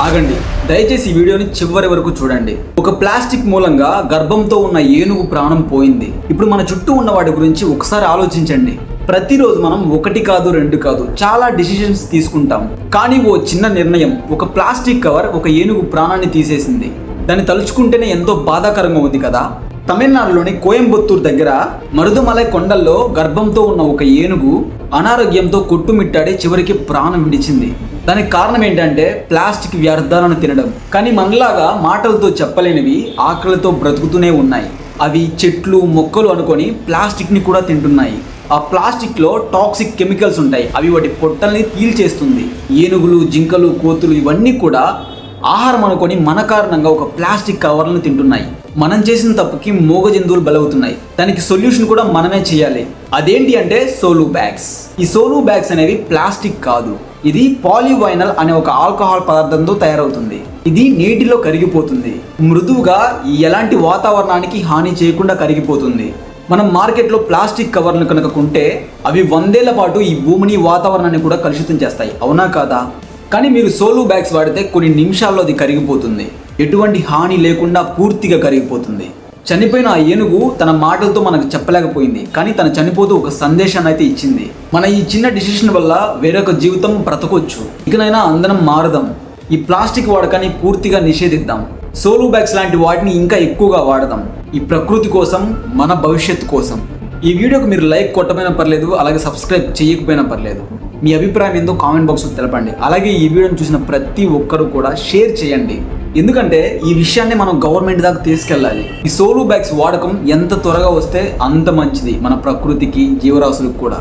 ఆగండి, దయచేసి ఈ వీడియోని చివరి వరకు చూడండి. ఒక ప్లాస్టిక్ మూలంగా గర్భంతో ఉన్న ఏనుగు ప్రాణం పోయింది. ఇప్పుడు మన చుట్టూ ఉన్న వాటి గురించి ఒకసారి ఆలోచించండి. ప్రతిరోజు మనం ఒకటి కాదు, రెండు కాదు, చాలా డిసిషన్స్ తీసుకుంటాం. కానీ ఓ చిన్న నిర్ణయం, ఒక ప్లాస్టిక్ కవర్ ఒక ఏనుగు ప్రాణాన్ని తీసేసింది. దాన్ని తలుచుకుంటేనే ఎంతో బాధాకరంగా ఉంది కదా. తమిళనాడులోని కోయంబత్తూర్ దగ్గర మరుదుమలై కొండల్లో గర్భంతో ఉన్న ఒక ఏనుగు అనారోగ్యంతో కొట్టుమిట్టాడి చివరికి ప్రాణం విడిచింది. దానికి కారణం ఏంటంటే ప్లాస్టిక్ వ్యర్థాలను తినడం. కానీ మనలాగా మాటలతో చెప్పలేనివి ఆకలితో బ్రతుకుతూనే ఉన్నాయి. అవి చెట్లు, మొక్కలు అనుకొని ప్లాస్టిక్ని కూడా తింటున్నాయి. ఆ ప్లాస్టిక్లో టాక్సిక్ కెమికల్స్ ఉంటాయి. అవి వాటి పొట్టల్ని పీల్చేస్తుంది. ఏనుగులు, జింకలు, కోతులు ఇవన్నీ కూడా ఆహారం అనుకొని మన కారణంగా ఒక ప్లాస్టిక్ కవర్లను తింటున్నాయి. మనం చేసిన తప్పుకి మూగ జంతువులు బలవుతున్నాయి. దానికి సొల్యూషన్ కూడా మనమే చేయాలి. అదేంటి అంటే సోలు బ్యాగ్స్. ఈ సోలు బ్యాగ్స్ అనేవి ప్లాస్టిక్ కాదు, ఇది పాలివైనల్ అనే ఒక ఆల్కహాల్ పదార్థంతో తయారవుతుంది. ఇది నీటిలో కరిగిపోతుంది. మృదువుగా ఎలాంటి వాతావరణానికి హాని చేయకుండా కరిగిపోతుంది. మనం మార్కెట్లో ప్లాస్టిక్ కవర్లను కనుక కొంటే అవి 100 ఏళ్ల పాటు ఈ భూమిని, వాతావరణాన్ని కూడా కలుషితం చేస్తాయి. అవునా కాదా? కానీ మీరు సోలు బ్యాగ్స్ వాడితే కొన్ని నిమిషాల్లో అది కరిగిపోతుంది. ఎటువంటి హాని లేకుండా పూర్తిగా కరిగిపోతుంది. చనిపోయిన ఆ ఏనుగు తన మాటలతో మనకు చెప్పలేకపోయింది, కానీ తను చనిపోతూ ఒక సందేశాన్ని అయితే ఇచ్చింది. మన ఈ చిన్న డిసిషన్ వల్ల వేరొక జీవితం బ్రతకొచ్చు. ఇకనైనా అందరం మారదాం. ఈ ప్లాస్టిక్ వాడకాన్ని పూర్తిగా నిషేధిద్దాం. సోలు బ్యాగ్స్ లాంటి వాటిని ఇంకా ఎక్కువగా వాడదాం. ఈ ప్రకృతి కోసం, మన భవిష్యత్తు కోసం. ఈ వీడియోకి మీరు లైక్ కొట్టమైనా పర్లేదు, అలాగే సబ్స్క్రైబ్ చేయకపోయినా పర్లేదు. మీ అభిప్రాయం ఏందో కామెంట్ బాక్స్లో తెలపండి. అలాగే ఈ వీడియోని చూసిన ప్రతి ఒక్కరు కూడా షేర్ చేయండి. ఎందుకంటే ఈ విషయాన్ని మనం గవర్నమెంట్ దాకా తీసుకెళ్ళాలి. ఈ సోలు బ్యాగ్స్ వాడకం ఎంత త్వరగా వస్తే అంత మంచిది మన ప్రకృతికి, జీవరాశులకు కూడా.